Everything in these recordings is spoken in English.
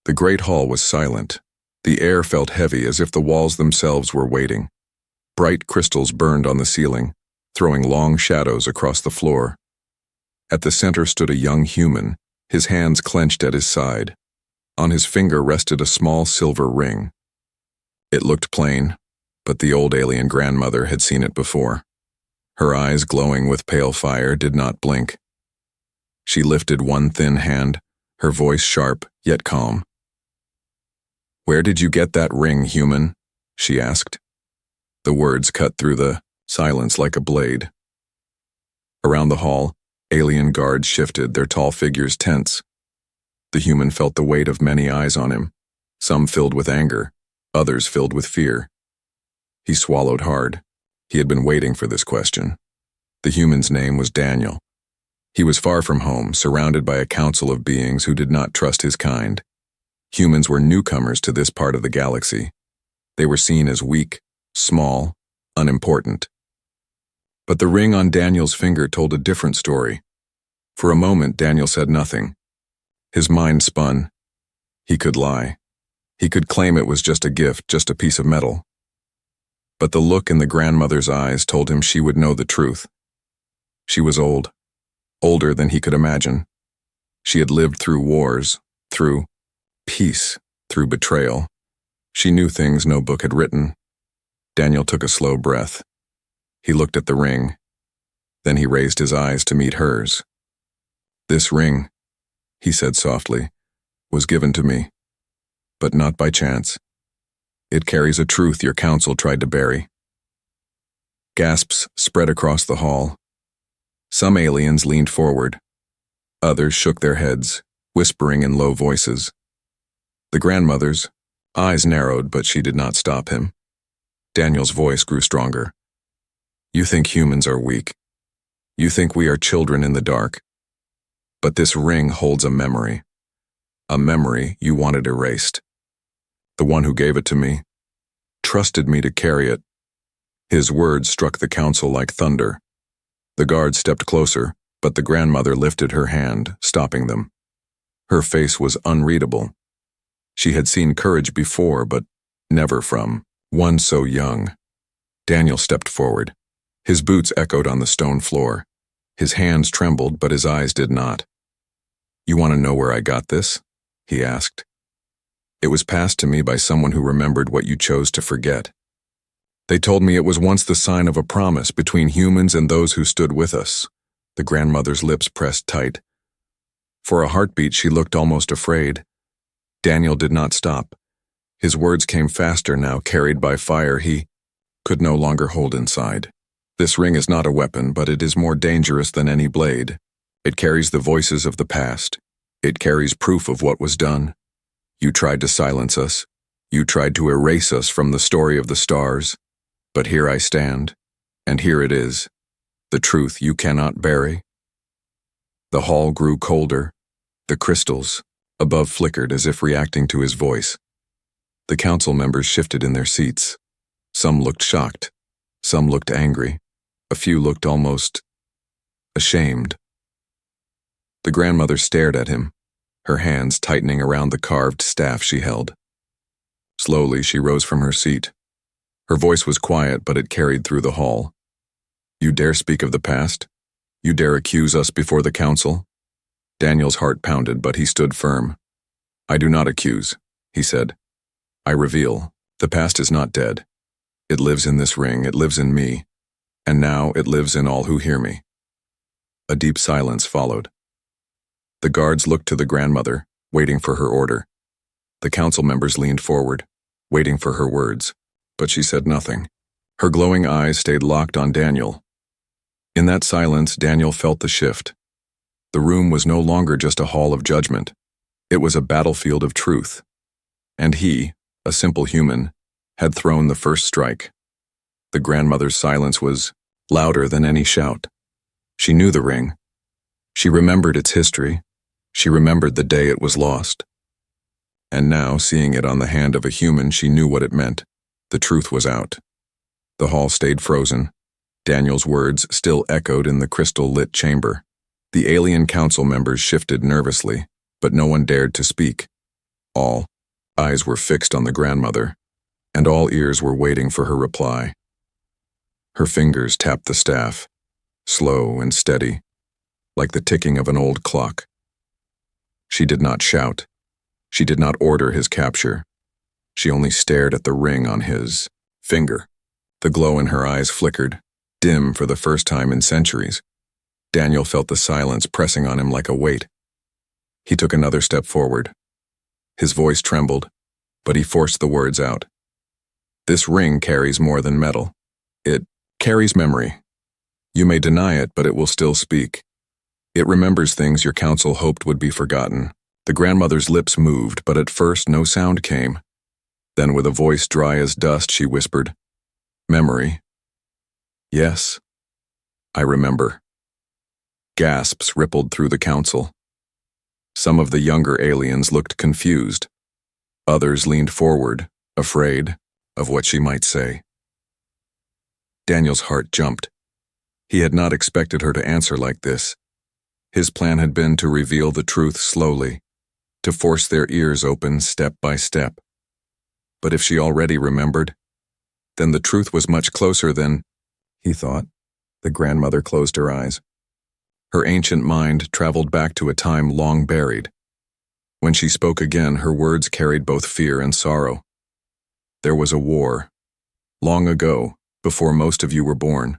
The great hall was silent. The air felt heavy as if the walls themselves were waiting. Bright crystals burned on the ceiling, throwing long shadows across the floor. At the center stood a young human, his hands clenched at his side. On his finger rested a small silver ring. It looked plain, but the old alien grandmother had seen it before. Her eyes, glowing with pale fire, did not blink. She lifted one thin hand, her voice sharp yet calm. "Where did you get that ring, human?" she asked. The words cut through the silence like a blade. Around the hall, alien guards shifted, their tall figures tense. The human felt the weight of many eyes on him, some filled with anger, others filled with fear. He swallowed hard. He had been waiting for this question. The human's name was Daniel. He was far from home, surrounded by a council of beings who did not trust his kind. Humans were newcomers to this part of the galaxy. They were seen as weak, small, unimportant. But the ring on Daniel's finger told a different story. For a moment, Daniel said nothing. His mind spun. He could lie. He could claim it was just a gift, just a piece of metal. But the look in the grandmother's eyes told him she would know the truth. She was old, older than he could imagine. She had lived through wars, through peace, through betrayal. She knew things no book had written. Daniel took a slow breath. He looked at the ring. Then he raised his eyes to meet hers. "This ring," he said softly, "was given to me, but not by chance. It carries a truth your council tried to bury." Gasps spread across the hall. Some aliens leaned forward. Others shook their heads, whispering in low voices. The grandmother's eyes narrowed, but she did not stop him. Daniel's voice grew stronger. "You think humans are weak. You think we are children in the dark. But this ring holds a memory you wanted erased. The one who gave it to me trusted me to carry it." His words struck the council like thunder. The guards stepped closer, but the grandmother lifted her hand, stopping them. Her face was unreadable. She had seen courage before, but never from one so young. Daniel stepped forward. His boots echoed on the stone floor. His hands trembled, but his eyes did not. "You want to know where I got this?" he asked. "It was passed to me by someone who remembered what you chose to forget. They told me it was once the sign of a promise between humans and those who stood with us." The grandmother's lips pressed tight. For a heartbeat, she looked almost afraid. Daniel did not stop. His words came faster now, carried by fire he could no longer hold inside. "This ring is not a weapon, but it is more dangerous than any blade. It carries the voices of the past. It carries proof of what was done. You tried to silence us. You tried to erase us from the story of the stars. But here I stand, and here it is, the truth you cannot bury." The hall grew colder. The crystals above flickered as if reacting to his voice. The council members shifted in their seats. Some looked shocked. Some looked angry. A few looked almost ashamed. The grandmother stared at him, her hands tightening around the carved staff she held. Slowly, she rose from her seat. Her voice was quiet, but it carried through the hall. "You dare speak of the past? You dare accuse us before the council?" Daniel's heart pounded, but he stood firm. "I do not accuse," he said. "I reveal. The past is not dead. It lives in this ring, it lives in me, and now it lives in all who hear me." A deep silence followed. The guards looked to the grandmother, waiting for her order. The council members leaned forward, waiting for her words, but she said nothing. Her glowing eyes stayed locked on Daniel. In that silence, Daniel felt the shift. The room was no longer just a hall of judgment. It was a battlefield of truth. And he, a simple human, had thrown the first strike. The grandmother's silence was louder than any shout. She knew the ring. She remembered its history. She remembered the day it was lost. And now, seeing it on the hand of a human, she knew what it meant. The truth was out. The hall stayed frozen. Daniel's words still echoed in the crystal-lit chamber. The alien council members shifted nervously, but no one dared to speak. All eyes were fixed on the grandmother, and all ears were waiting for her reply. Her fingers tapped the staff, slow and steady, like the ticking of an old clock. She did not shout. She did not order his capture. She only stared at the ring on his finger. The glow in her eyes flickered, dim for the first time in centuries. Daniel felt the silence pressing on him like a weight. He took another step forward. His voice trembled, but he forced the words out. This ring carries more than metal. It carries memory. You may deny it, but it will still speak. It remembers things your council hoped would be forgotten. The grandmother's lips moved, but at first no sound came. Then with a voice dry as dust, she whispered, "Memory. Yes, I remember." Gasps rippled through the council. Some of the younger aliens looked confused. Others leaned forward, afraid of what she might say. Daniel's heart jumped. He had not expected her to answer like this. His plan had been to reveal the truth slowly, to force their ears open step by step. But if she already remembered, then the truth was much closer than he thought. The grandmother closed her eyes. Her ancient mind traveled back to a time long buried. When she spoke again, her words carried both fear and sorrow. There was a war. Long ago, before most of you were born.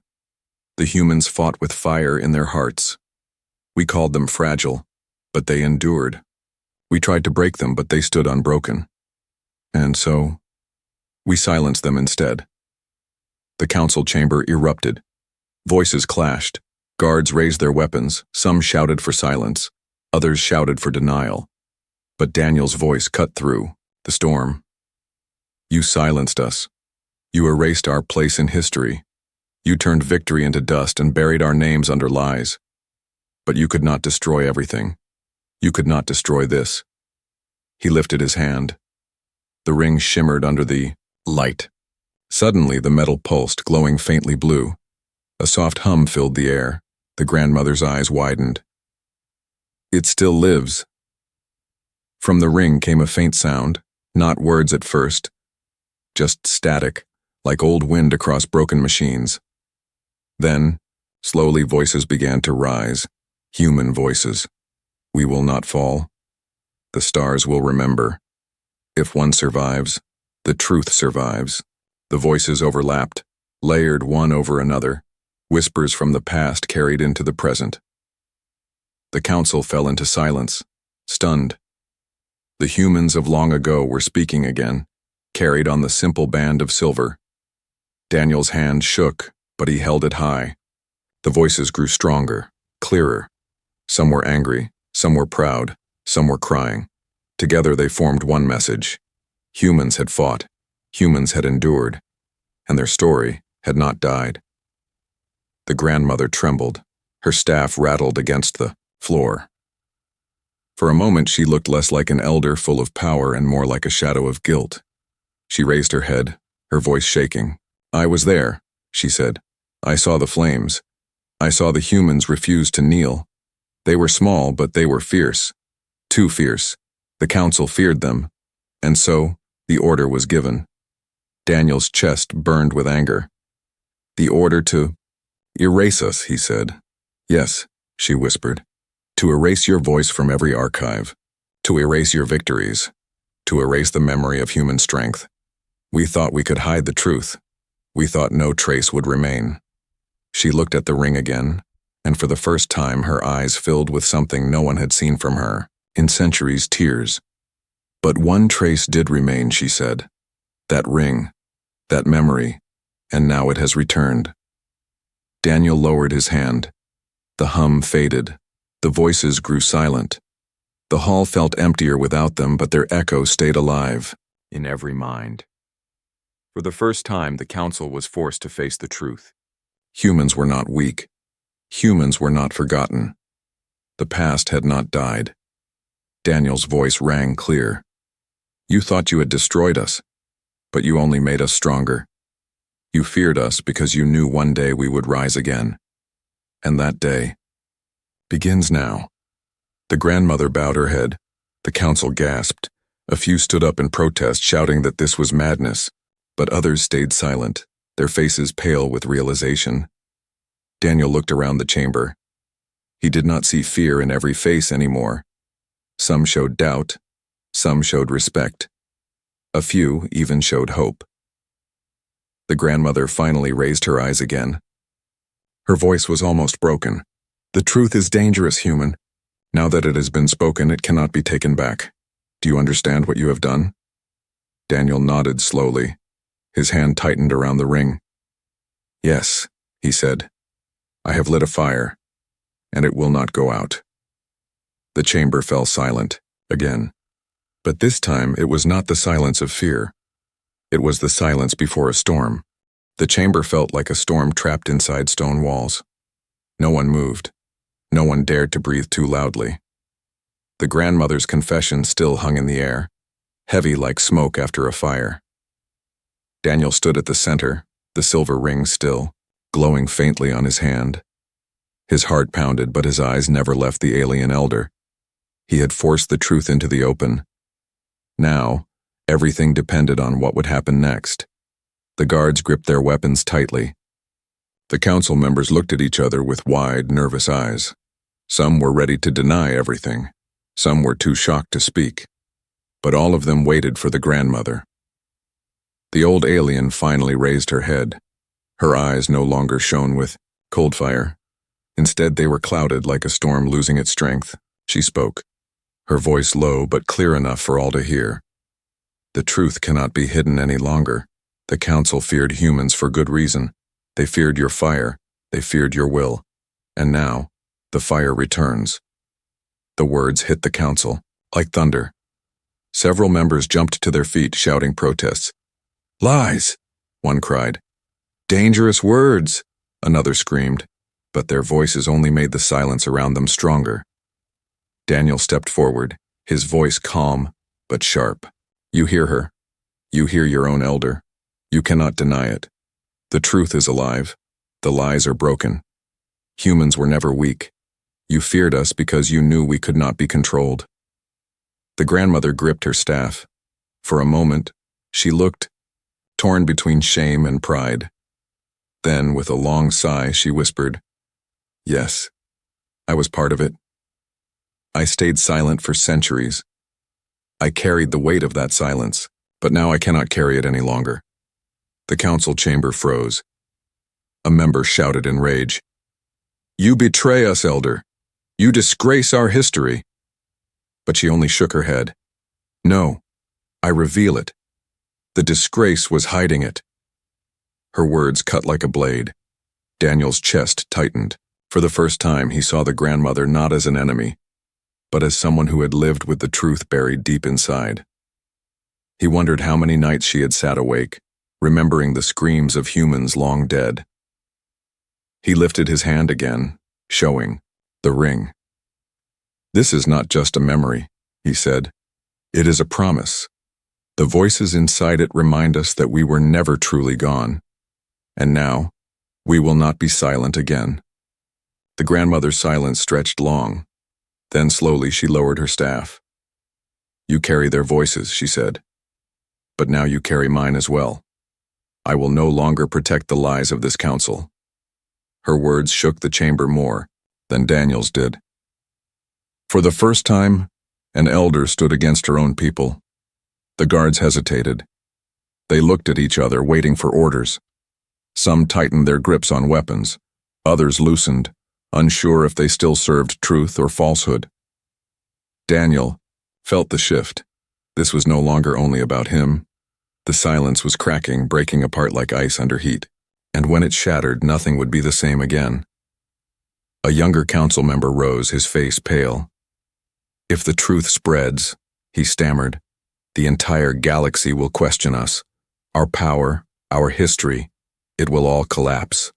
The humans fought with fire in their hearts. We called them fragile, but they endured. We tried to break them, but they stood unbroken. And so, we silenced them instead. The council chamber erupted. Voices clashed. Guards raised their weapons. Some shouted for silence. Others shouted for denial. But Daniel's voice cut through the storm. You silenced us. You erased our place in history. You turned victory into dust and buried our names under lies. But you could not destroy everything. You could not destroy this. He lifted his hand. The ring shimmered under the light. Suddenly the metal pulsed, glowing faintly blue. A soft hum filled the air. The grandmother's eyes widened. It still lives. From the ring came a faint sound, not words at first, just static, like old wind across broken machines. Then, slowly voices began to rise, human voices. We will not fall. The stars will remember. If one survives, the truth survives. The voices overlapped, layered one over another, whispers from the past carried into the present. The council fell into silence, stunned. The humans of long ago were speaking again, carried on the simple band of silver. Daniel's hand shook, but he held it high. The voices grew stronger, clearer. Some were angry, some were proud, some were crying. Together they formed one message. Humans had fought, humans had endured, and their story had not died. The grandmother trembled. Her staff rattled against the floor. For a moment she looked less like an elder full of power and more like a shadow of guilt. She raised her head, her voice shaking. I was there, she said. I saw the flames. I saw the humans refuse to kneel. They were small, but they were fierce. Too fierce. The council feared them. And so, the order was given. Daniel's chest burned with anger. The order to erase us, he said. Yes, she whispered. To erase your voice from every archive. To erase your victories. To erase the memory of human strength. We thought we could hide the truth. We thought no trace would remain. She looked at the ring again, and for the first time her eyes filled with something no one had seen from her, in centuries, tears. But one trace did remain, she said. That ring, that memory, and now it has returned. Daniel lowered his hand. The hum faded. The voices grew silent. The hall felt emptier without them, but their echo stayed alive in every mind. For the first time, the council was forced to face the truth. Humans were not weak. Humans were not forgotten. The past had not died. Daniel's voice rang clear. You thought you had destroyed us, but you only made us stronger. You feared us because you knew one day we would rise again. And that day begins now. The grandmother bowed her head. The council gasped. A few stood up in protest, shouting that this was madness, but others stayed silent, their faces pale with realization. Daniel looked around the chamber. He did not see fear in every face anymore. Some showed doubt, some showed respect. A few even showed hope. The grandmother finally raised her eyes again. Her voice was almost broken. "The truth is dangerous, human. Now that it has been spoken, it cannot be taken back. Do you understand what you have done?" Daniel nodded slowly. His hand tightened around the ring. "Yes," he said. "I have lit a fire, and it will not go out." The chamber fell silent, again. But this time it was not the silence of fear. It was the silence before a storm. The chamber felt like a storm trapped inside stone walls. No one moved. No one dared to breathe too loudly. The grandmother's confession still hung in the air, heavy like smoke after a fire. Daniel stood at the center, the silver ring still, glowing faintly on his hand. His heart pounded, but his eyes never left the alien elder. He had forced the truth into the open. Now, everything depended on what would happen next. The guards gripped their weapons tightly. The council members looked at each other with wide, nervous eyes. Some were ready to deny everything. Some were too shocked to speak. But all of them waited for the grandmother. The old alien finally raised her head. Her eyes no longer shone with cold fire. Instead, they were clouded like a storm losing its strength. She spoke, her voice low but clear enough for all to hear. "The truth cannot be hidden any longer. The council feared humans for good reason. They feared your fire. They feared your will. And now, the fire returns." The words hit the council, like thunder. Several members jumped to their feet, shouting protests. "Lies!" one cried. "Dangerous words!" another screamed, but their voices only made the silence around them stronger. Daniel stepped forward, his voice calm but sharp. "You hear her. You hear your own elder. You cannot deny it. The truth is alive. The lies are broken. Humans were never weak. You feared us because you knew we could not be controlled." The grandmother gripped her staff. For a moment, she looked, torn between shame and pride. Then, with a long sigh, she whispered, "Yes, I was part of it. I stayed silent for centuries. I carried the weight of that silence, but now I cannot carry it any longer." The council chamber froze. A member shouted in rage, "You betray us, elder. You disgrace our history." But she only shook her head. "No, I reveal it. The disgrace was hiding it." Her words cut like a blade. Daniel's chest tightened. For the first time, he saw the grandmother not as an enemy, but as someone who had lived with the truth buried deep inside. He wondered how many nights she had sat awake, remembering the screams of humans long dead. He lifted his hand again, showing the ring. "This is not just a memory," he said. "It is a promise. The voices inside it remind us that we were never truly gone. And now, we will not be silent again." The grandmother's silence stretched long. Then slowly she lowered her staff. "You carry their voices," she said. "But now you carry mine as well. I will no longer protect the lies of this council." Her words shook the chamber more than Daniel's did. For the first time, an elder stood against her own people. The guards hesitated. They looked at each other, waiting for orders. Some tightened their grips on weapons. Others loosened, unsure if they still served truth or falsehood. Daniel felt the shift. This was no longer only about him. The silence was cracking, breaking apart like ice under heat. And when it shattered, nothing would be the same again. A younger council member rose, his face pale. "If the truth spreads," he stammered, "the entire galaxy will question us. Our power, our history, it will all collapse."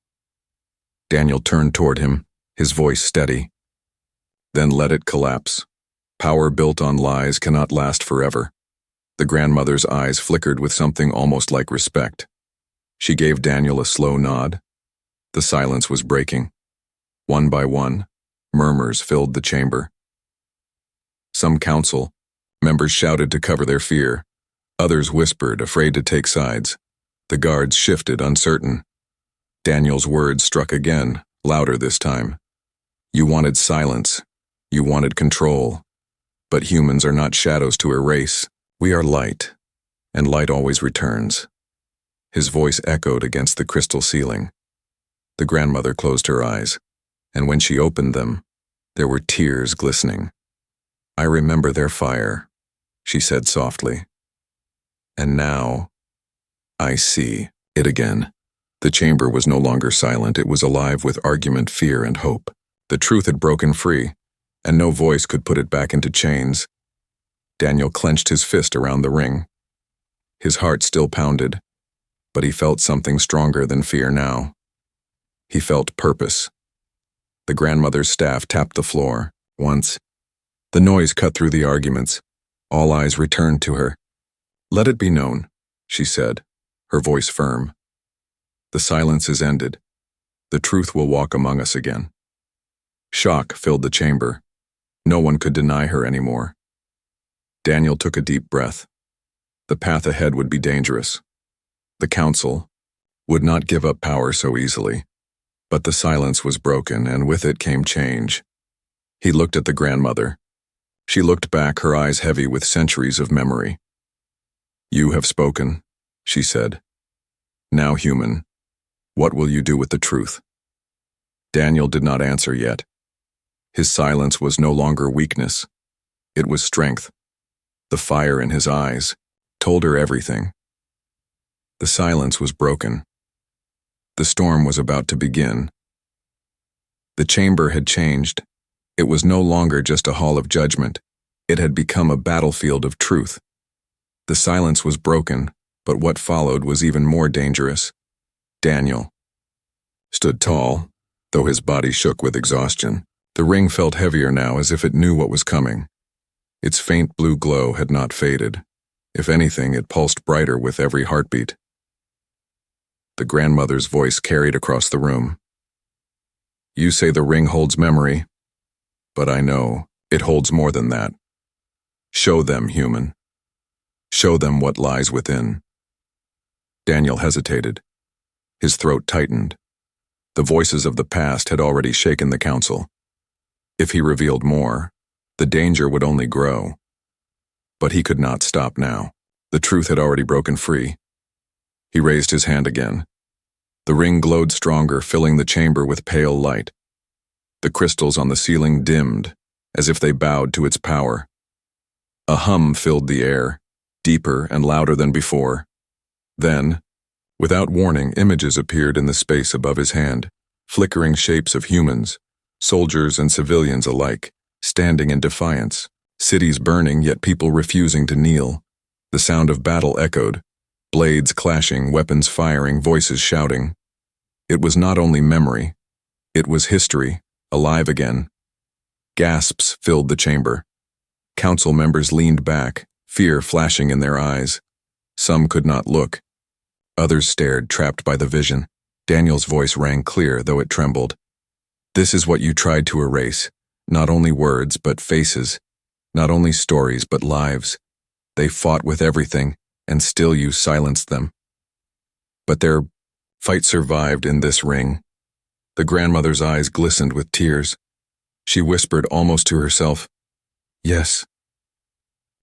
Daniel turned toward him, his voice steady. "Then let it collapse. Power built on lies cannot last forever." The grandmother's eyes flickered with something almost like respect. She gave Daniel a slow nod. The silence was breaking. One by one, murmurs filled the chamber. Some council, Members shouted to cover their fear. Others whispered, afraid to take sides. The guards shifted, uncertain. Daniel's words struck again, louder this time. You wanted silence. You wanted control. But humans are not shadows to erase. We are light, and light always returns. His voice echoed against the crystal ceiling. The grandmother closed her eyes, and when she opened them, there were tears glistening. I remember their fire, she said softly. And now, I see it again. The chamber was no longer silent. It was alive with argument, fear, and hope. The truth had broken free, and no voice could put it back into chains. Daniel clenched his fist around the ring. His heart still pounded, but he felt something stronger than fear now. He felt purpose. The grandmother's staff tapped the floor, once. The noise cut through the arguments. All eyes returned to her. Let it be known, she said, her voice firm. The silence is ended. The truth will walk among us again. Shock filled the chamber. No one could deny her anymore. Daniel took a deep breath. The path ahead would be dangerous. The council would not give up power so easily. But the silence was broken, and with it came change. He looked at the grandmother. She looked back, her eyes heavy with centuries of memory. You have spoken, she said. Now, human, what will you do with the truth? Daniel did not answer yet. His silence was no longer weakness. It was strength. The fire in his eyes told her everything. The silence was broken. The storm was about to begin. The chamber had changed. It was no longer just a hall of judgment. It had become a battlefield of truth. The silence was broken, but what followed was even more dangerous. Daniel stood tall, though his body shook with exhaustion. The ring felt heavier now, as if it knew what was coming. Its faint blue glow had not faded. If anything, it pulsed brighter with every heartbeat. The grandmother's voice carried across the room. You say the ring holds memory, but I know it holds more than that. Show them, human. Show them what lies within. Daniel hesitated. His throat tightened. The voices of the past had already shaken the council. If he revealed more, the danger would only grow. But he could not stop now. The truth had already broken free. He raised his hand again. The ring glowed stronger, filling the chamber with pale light. The crystals on the ceiling dimmed, as if they bowed to its power. A hum filled the air, deeper and louder than before. Then, without warning, images appeared in the space above his hand, flickering shapes of humans, soldiers and civilians alike, standing in defiance, cities burning yet people refusing to kneel. The sound of battle echoed, blades clashing, weapons firing, voices shouting. It was not only memory, it was history, alive again. Gasps filled the chamber. Council members leaned back, fear flashing in their eyes. Some could not look. Others stared, trapped by the vision. Daniel's voice rang clear, though it trembled. This is what you tried to erase. Not only words, but faces. Not only stories, but lives. They fought with everything, and still you silenced them. But their fight survived in this ring. The grandmother's eyes glistened with tears. She whispered almost to herself, Yes.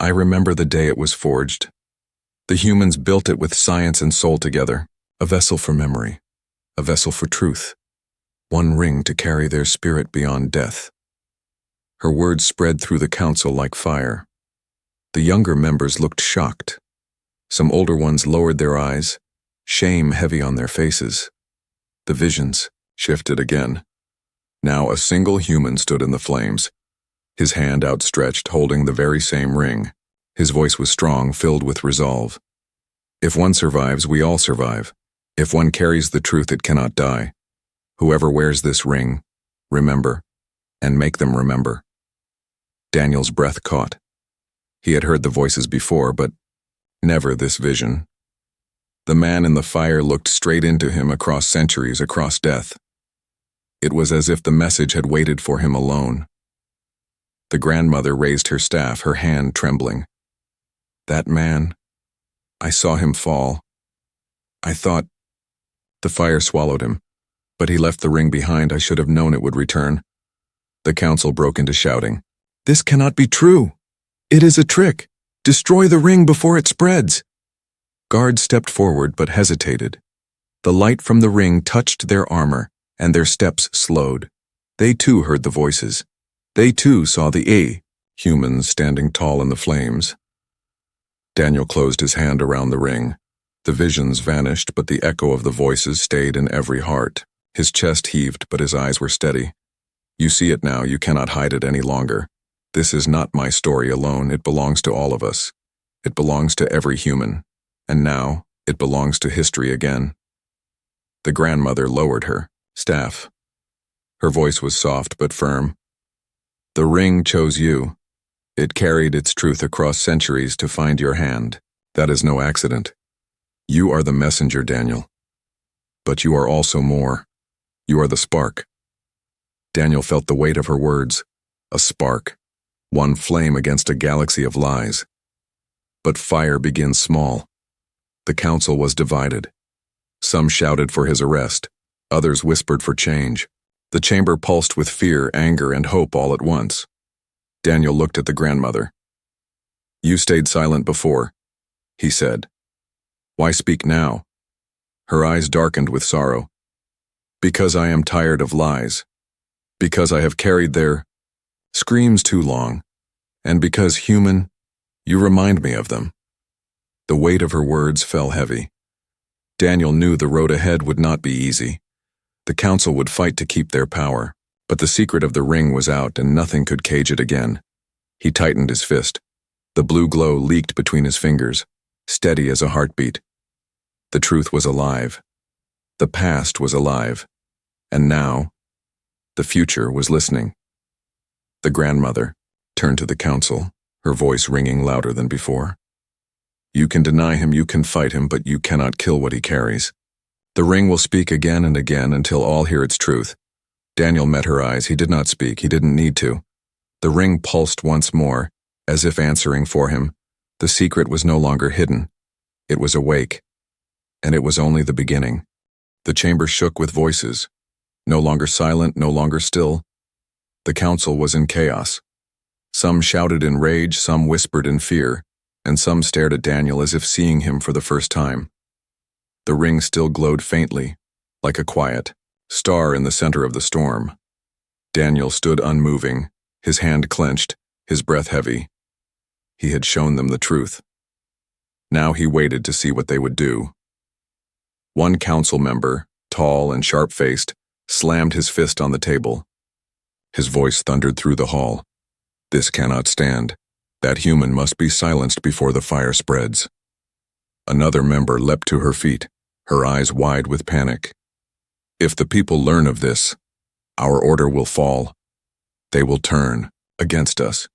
I remember the day it was forged. The humans built it with science and soul together, a vessel for memory, a vessel for truth, one ring to carry their spirit beyond death. Her words spread through the council like fire. The younger members looked shocked. Some older ones lowered their eyes, shame heavy on their faces. The visions shifted again. Now a single human stood in the flames, his hand outstretched, holding the very same ring. His voice was strong, filled with resolve. If one survives, we all survive. If one carries the truth, it cannot die. Whoever wears this ring, remember, and make them remember. Daniel's breath caught. He had heard the voices before, but never this vision. The man in the fire looked straight into him, across centuries, across death. It was as if the message had waited for him alone. The grandmother raised her staff, her hand trembling. That man, I saw him fall. I thought the fire swallowed him, but he left the ring behind. I should have known it would return. The council broke into shouting. This cannot be true. It is a trick. Destroy the ring before it spreads. Guards stepped forward but hesitated. The light from the ring touched their armor, and their steps slowed. They too heard the voices. They too saw the humans standing tall in the flames. Daniel closed his hand around the ring. The visions vanished, but the echo of the voices stayed in every heart. His chest heaved, but his eyes were steady. You see it now, you cannot hide it any longer. This is not my story alone, it belongs to all of us. It belongs to every human. And now, it belongs to history again. The grandmother lowered her staff. Her voice was soft but firm. The ring chose you. It carried its truth across centuries to find your hand. That is no accident. You are the messenger, Daniel. But you are also more. You are the spark. Daniel felt the weight of her words. A spark. One flame against a galaxy of lies. But fire begins small. The council was divided. Some shouted for his arrest. Others whispered for change. The chamber pulsed with fear, anger, and hope all at once. Daniel looked at the grandmother. You stayed silent before, he said. Why speak now? Her eyes darkened with sorrow. Because I am tired of lies. Because I have carried their screams too long. And because, human, you remind me of them. The weight of her words fell heavy. Daniel knew the road ahead would not be easy. The council would fight to keep their power, but the secret of the ring was out and nothing could cage it again. He tightened his fist. The blue glow leaked between his fingers, steady as a heartbeat. The truth was alive. The past was alive. And now, the future was listening. The grandmother turned to the council, her voice ringing louder than before. You can deny him, you can fight him, but you cannot kill what he carries. The ring will speak again and again until all hear its truth. Daniel met her eyes. He did not speak. He didn't need to. The ring pulsed once more, as if answering for him. The secret was no longer hidden. It was awake. And it was only the beginning. The chamber shook with voices. No longer silent, no longer still. The council was in chaos. Some shouted in rage, some whispered in fear, and some stared at Daniel as if seeing him for the first time. The ring still glowed faintly, like a quiet star in the center of the storm. Daniel stood unmoving, his hand clenched, his breath heavy. He had shown them the truth. Now he waited to see what they would do. One council member, tall and sharp-faced, slammed his fist on the table. His voice thundered through the hall. This cannot stand. That human must be silenced before the fire spreads. Another member leapt to her feet, her eyes wide with panic. If the people learn of this, our order will fall. They will turn against us.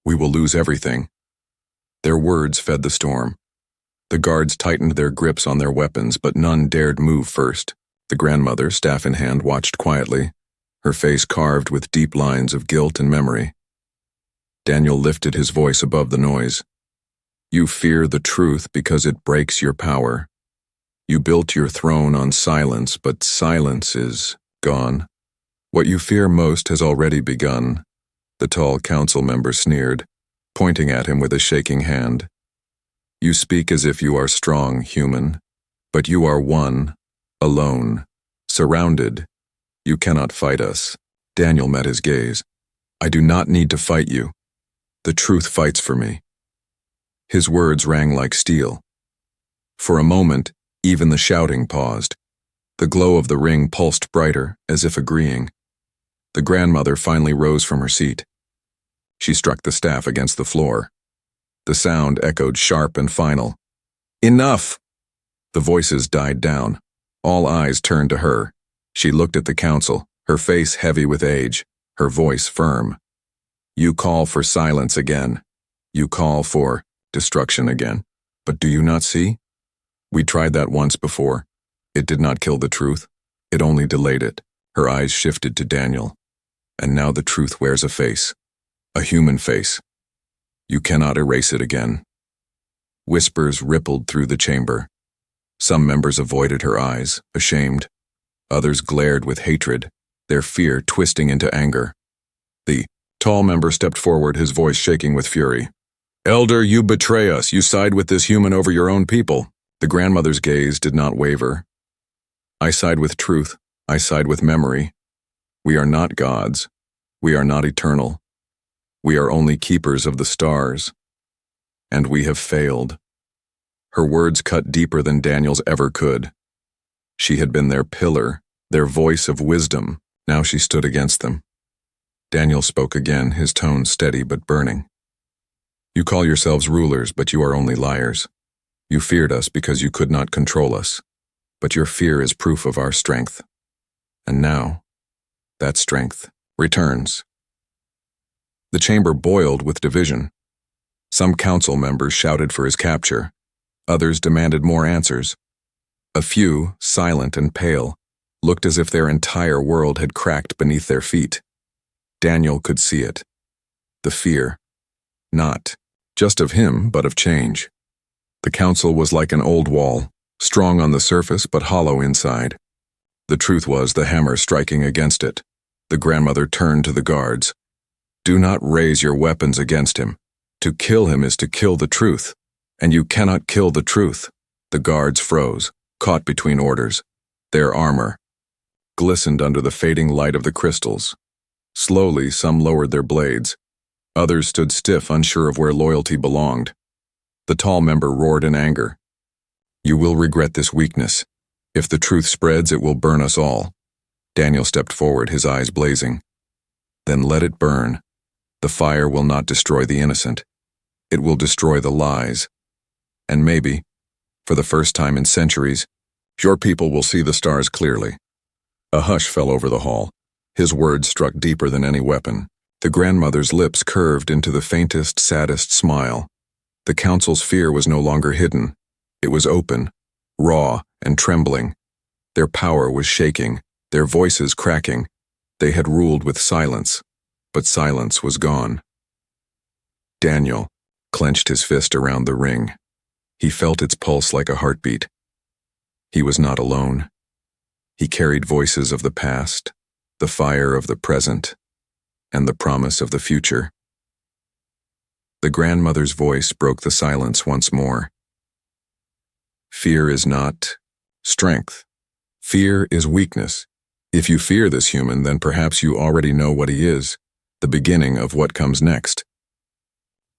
We will lose everything. Their words fed the storm. The guards tightened their grips on their weapons, but none dared move first. The grandmother, staff in hand, watched quietly, her face carved with deep lines of guilt and memory. Daniel lifted his voice above the noise. You fear the truth because it breaks your power. You built your throne on silence, but silence is gone. What you fear most has already begun, the tall council member sneered, pointing at him with a shaking hand. You speak as if you are strong, human, but you are one, alone, surrounded. You cannot fight us. Daniel met his gaze. I do not need to fight you. The truth fights for me. His words rang like steel. For a moment, even the shouting paused. The glow of the ring pulsed brighter, as if agreeing. The grandmother finally rose from her seat. She struck the staff against the floor. The sound echoed sharp and final. Enough! The voices died down. All eyes turned to her. She looked at the council, her face heavy with age, her voice firm. You call for silence again. You call for destruction again. But do you not see? We tried that once before. It did not kill the truth. It only delayed it. Her eyes shifted to Daniel. And now the truth wears a face. A human face. You cannot erase it again. Whispers rippled through the chamber. Some members avoided her eyes, ashamed. Others glared with hatred, their fear twisting into anger. The tall member stepped forward, his voice shaking with fury. "Elder, you betray us. You side with this human over your own people." The grandmother's gaze did not waver. "I side with truth. I side with memory. We are not gods. We are not eternal. We are only keepers of the stars. And we have failed." Her words cut deeper than Daniel's ever could. She had been their pillar, their voice of wisdom. Now she stood against them. Daniel spoke again, his tone steady but burning. "You call yourselves rulers, but you are only liars. You feared us because you could not control us, but your fear is proof of our strength. And now, that strength returns." The chamber boiled with division. Some council members shouted for his capture. Others demanded more answers. A few, silent and pale, looked as if their entire world had cracked beneath their feet. Daniel could see it. The fear. Not just of him, but of change. The council was like an old wall, strong on the surface but hollow inside. The truth was the hammer striking against it. The grandmother turned to the guards. "Do not raise your weapons against him. To kill him is to kill the truth, and you cannot kill the truth." The guards froze, caught between orders. Their armor glistened under the fading light of the crystals. Slowly, some lowered their blades. Others stood stiff, unsure of where loyalty belonged. The tall member roared in anger. "You will regret this weakness. If the truth spreads, it will burn us all." Daniel stepped forward, his eyes blazing. "Then let it burn. The fire will not destroy the innocent. It will destroy the lies. And maybe, for the first time in centuries, your people will see the stars clearly." A hush fell over the hall. His words struck deeper than any weapon. The grandmother's lips curved into the faintest, saddest smile. The council's fear was no longer hidden. It was open, raw, and trembling. Their power was shaking, their voices cracking. They had ruled with silence, but silence was gone. Daniel clenched his fist around the ring. He felt its pulse like a heartbeat. He was not alone. He carried voices of the past, the fire of the present, and the promise of the future. The grandmother's voice broke the silence once more. "Fear is not strength. Fear is weakness. If you fear this human, then perhaps you already know what he is, the beginning of what comes next."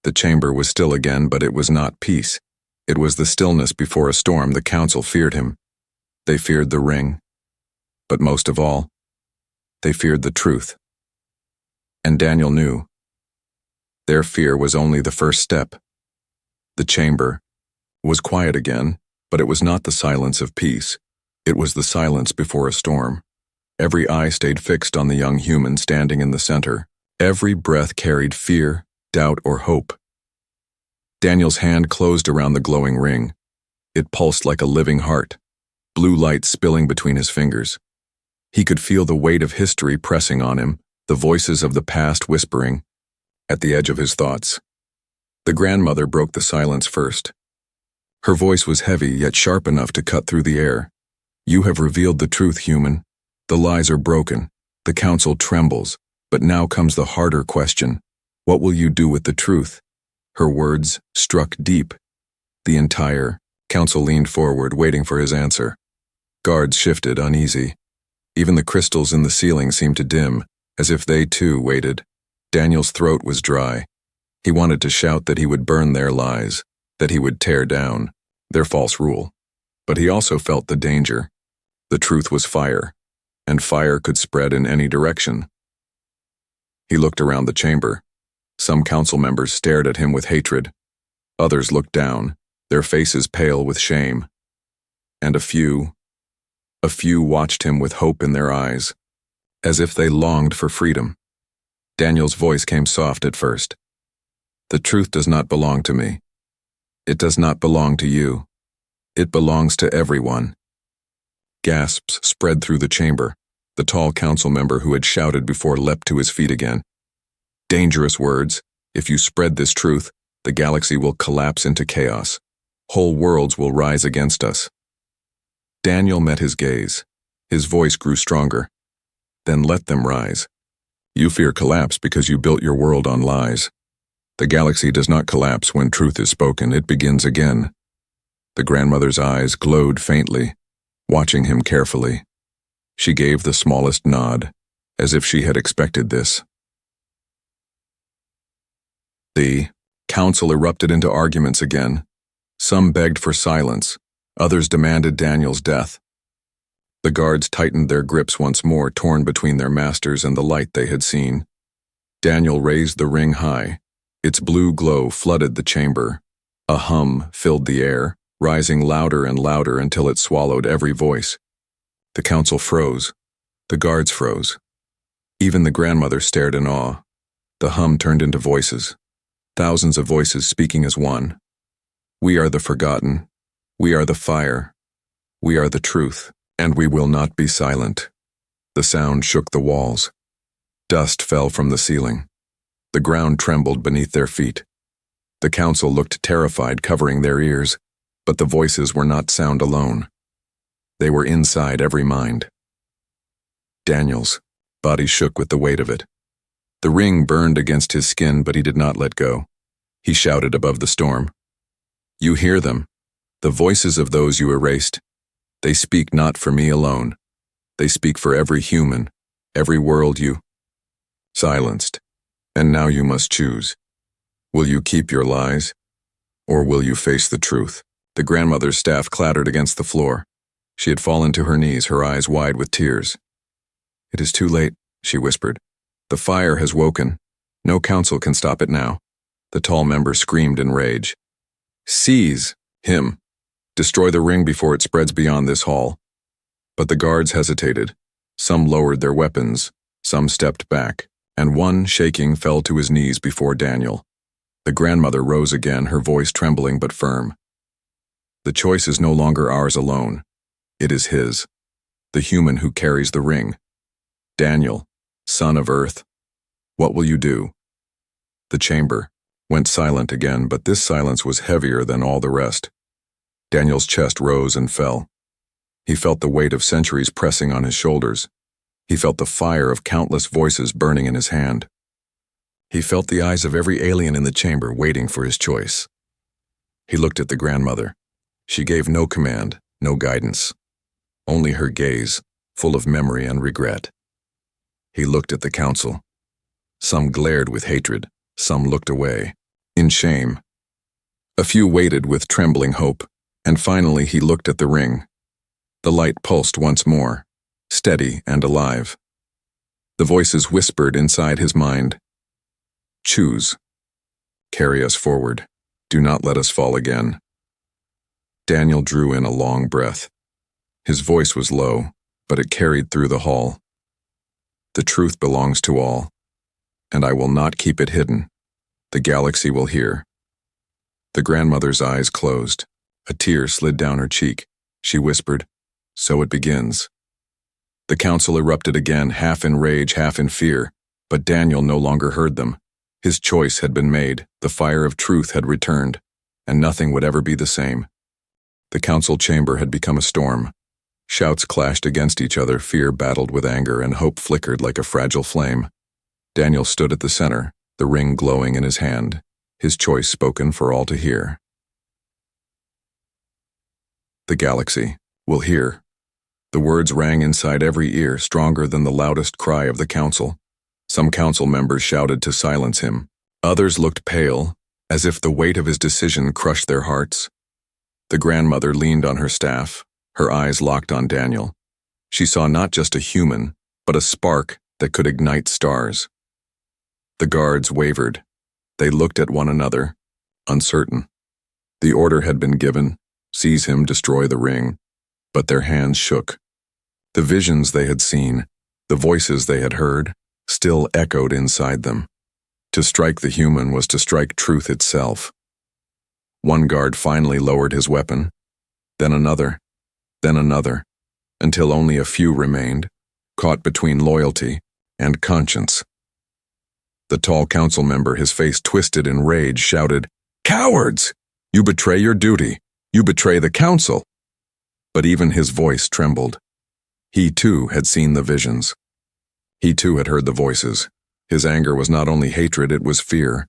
The chamber was still again, but it was not peace. It was the stillness before a storm. The council feared him. They feared the ring. But most of all, they feared the truth. And Daniel knew. Their fear was only the first step. The chamber was quiet again, but it was not the silence of peace. It was the silence before a storm. Every eye stayed fixed on the young human standing in the center. Every breath carried fear, doubt, or hope. Daniel's hand closed around the glowing ring. It pulsed like a living heart, blue light spilling between his fingers. He could feel the weight of history pressing on him, the voices of the past whispering at the edge of his thoughts. The grandmother broke the silence first. Her voice was heavy, yet sharp enough to cut through the air. "You have revealed the truth, human. The lies are broken. The council trembles. But now comes the harder question. What will you do with the truth?" Her words struck deep. The entire council leaned forward, waiting for his answer. Guards shifted, uneasy. Even the crystals in the ceiling seemed to dim, as if they too waited. Daniel's throat was dry. He wanted to shout that he would burn their lies, that he would tear down their false rule. But he also felt the danger. The truth was fire, and fire could spread in any direction. He looked around the chamber. Some council members stared at him with hatred. Others looked down, their faces pale with shame. And a few watched him with hope in their eyes, as if they longed for freedom. Daniel's voice came soft at first. "The truth does not belong to me. It does not belong to you. It belongs to everyone." Gasps spread through the chamber. The tall council member who had shouted before leapt to his feet again. Dangerous words. If you spread this truth, the galaxy will collapse into chaos. Whole worlds will rise against us. Daniel met his gaze. His voice grew stronger. Then let them rise. You fear collapse because you built your world on lies. The galaxy does not collapse when truth is spoken, it begins again. The grandmother's eyes glowed faintly, watching him carefully. She gave the smallest nod, as if she had expected this. The council erupted into arguments again. Some begged for silence, others demanded Daniel's death. The guards tightened their grips once more, torn between their masters and the light they had seen. Daniel raised the ring high. Its blue glow flooded the chamber. A hum filled the air, rising louder and louder until it swallowed every voice. The council froze. The guards froze. Even the grandmother stared in awe. The hum turned into voices. Thousands of voices speaking as one. We are the forgotten. We are the fire. We are the truth, and we will not be silent. The sound shook the walls. Dust fell from the ceiling. The ground trembled beneath their feet. The council looked terrified, covering their ears, but the voices were not sound alone. They were inside every mind. Daniel's body shook with the weight of it. The ring burned against his skin, but he did not let go. He shouted above the storm. You hear them, the voices of those you erased. They speak not for me alone. They speak for every human, every world you silenced. And now you must choose. Will you keep your lies, or will you face the truth? The grandmother's staff clattered against the floor. She had fallen to her knees, her eyes wide with tears. It is too late, she whispered. The fire has woken. No council can stop it now. The tall member screamed in rage. Seize him. Destroy the ring before it spreads beyond this hall. But the guards hesitated. Some lowered their weapons, some stepped back, and one, shaking, fell to his knees before Daniel. The grandmother rose again, her voice trembling but firm. The choice is no longer ours alone. It is his, the human who carries the ring. Daniel, son of Earth, what will you do? The chamber went silent again, but this silence was heavier than all the rest. Daniel's chest rose and fell. He felt the weight of centuries pressing on his shoulders. He felt the fire of countless voices burning in his hand. He felt the eyes of every alien in the chamber waiting for his choice. He looked at the grandmother. She gave no command, no guidance. Only her gaze, full of memory and regret. He looked at the council. Some glared with hatred, some looked away, in shame. A few waited with trembling hope, and finally he looked at the ring. The light pulsed once more, steady and alive. The voices whispered inside his mind. Choose. Carry us forward. Do not let us fall again. Daniel drew in a long breath. His voice was low, but it carried through the hall. The truth belongs to all, and I will not keep it hidden. The galaxy will hear. The grandmother's eyes closed. A tear slid down her cheek. She whispered, So it begins. The council erupted again, half in rage, half in fear, but Daniel no longer heard them. His choice had been made, the fire of truth had returned, and nothing would ever be the same. The council chamber had become a storm. Shouts clashed against each other, fear battled with anger, and hope flickered like a fragile flame. Daniel stood at the center, the ring glowing in his hand, his choice spoken for all to hear. The galaxy will hear. The words rang inside every ear, stronger than the loudest cry of the council. Some council members shouted to silence him. Others looked pale, as if the weight of his decision crushed their hearts. The grandmother leaned on her staff, her eyes locked on Daniel. She saw not just a human, but a spark that could ignite stars. The guards wavered. They looked at one another, uncertain. The order had been given, seize him, destroy the ring, but their hands shook. The visions they had seen, the voices they had heard, still echoed inside them. To strike the human was to strike truth itself. One guard finally lowered his weapon, then another, until only a few remained, caught between loyalty and conscience. The tall council member, his face twisted in rage, shouted, "Cowards! You betray your duty. You betray the council." But even his voice trembled. He too had seen the visions. He too had heard the voices. His anger was not only hatred, it was fear.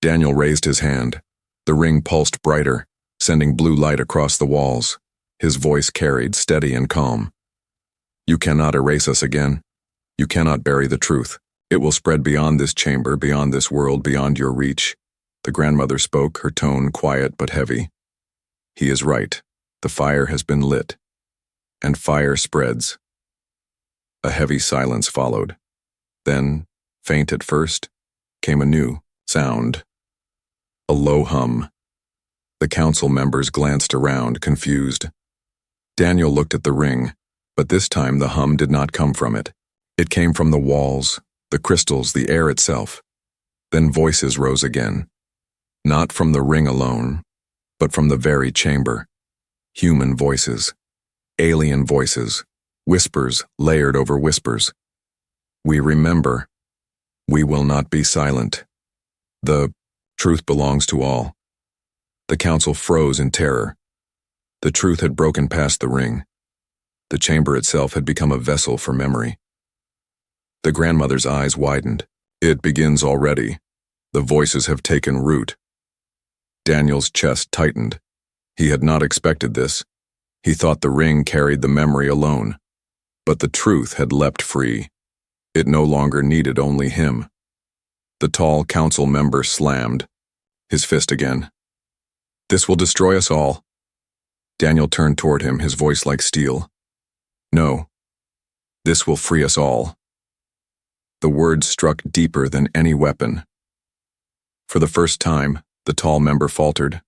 Daniel raised his hand. The ring pulsed brighter, sending blue light across the walls. His voice carried, steady and calm. "You cannot erase us again. You cannot bury the truth. It will spread beyond this chamber, beyond this world, beyond your reach." The grandmother spoke, her tone quiet but heavy. "He is right. The fire has been lit. And fire spreads." A heavy silence followed. Then, faint at first, came a new sound. A low hum. The council members glanced around, confused. Daniel looked at the ring, but this time the hum did not come from it. It came from the walls, the crystals, the air itself. Then voices rose again. Not from the ring alone, but from the very chamber. Human voices. Alien voices. Whispers layered over whispers. "We remember. We will not be silent. The truth belongs to all." The council froze in terror. The truth had broken past the ring. The chamber itself had become a vessel for memory. The grandmother's eyes widened. "It begins already. The voices have taken root." Daniel's chest tightened. He had not expected this. He thought the ring carried the memory alone. But the truth had leapt free. It no longer needed only him. The tall council member slammed, his fist again. "This will destroy us all." Daniel turned toward him, his voice like steel. "No. This will free us all." The words struck deeper than any weapon. For the first time, the tall member faltered.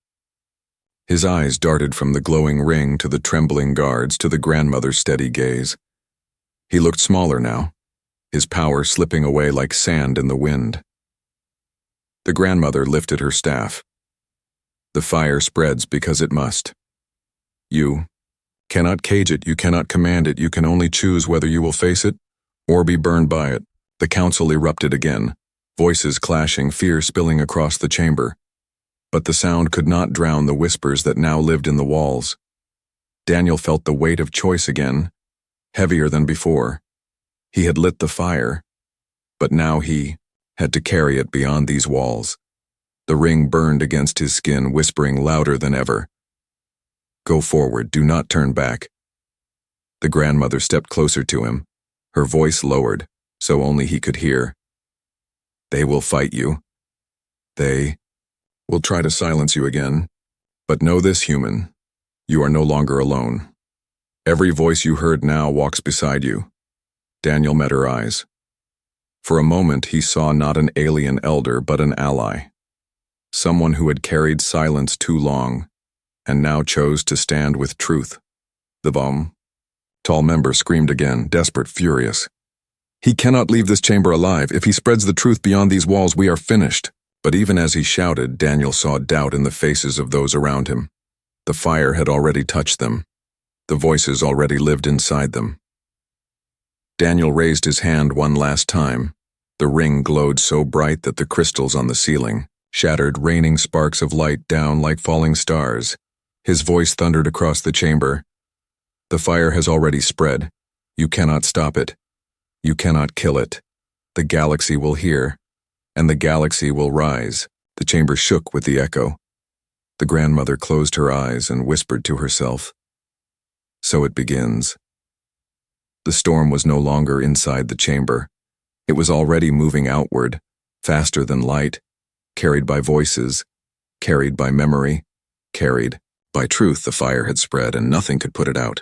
His eyes darted from the glowing ring to the trembling guards to the grandmother's steady gaze. He looked smaller now, his power slipping away like sand in the wind. The grandmother lifted her staff. "The fire spreads because it must. You cannot cage it, you cannot command it, you can only choose whether you will face it or be burned by it." The council erupted again, voices clashing, fear spilling across the chamber. But the sound could not drown the whispers that now lived in the walls. Daniel felt the weight of choice again, heavier than before. He had lit the fire, but now he had to carry it beyond these walls. The ring burned against his skin, whispering louder than ever. "Go forward, do not turn back." The grandmother stepped closer to him, her voice lowered, so only he could hear. "They will fight you. They will try to silence you again. But know this, human, you are no longer alone. Every voice you heard now walks beside you." Daniel met her eyes. For a moment he saw not an alien elder but an ally. Someone who had carried silence too long, and now chose to stand with truth. "The bomb." Tall member screamed again, desperate, furious. "He cannot leave this chamber alive. If he spreads the truth beyond these walls, we are finished." But even as he shouted, Daniel saw doubt in the faces of those around him. The fire had already touched them. The voices already lived inside them. Daniel raised his hand one last time. The ring glowed so bright that the crystals on the ceiling shattered, raining sparks of light down like falling stars. His voice thundered across the chamber. "The fire has already spread. You cannot stop it. You cannot kill it. The galaxy will hear, and the galaxy will rise." The chamber shook with the echo. The grandmother closed her eyes and whispered to herself, "So it begins." The storm was no longer inside the chamber. It was already moving outward, faster than light, carried by voices, carried by memory, carried by truth. The fire had spread and nothing could put it out.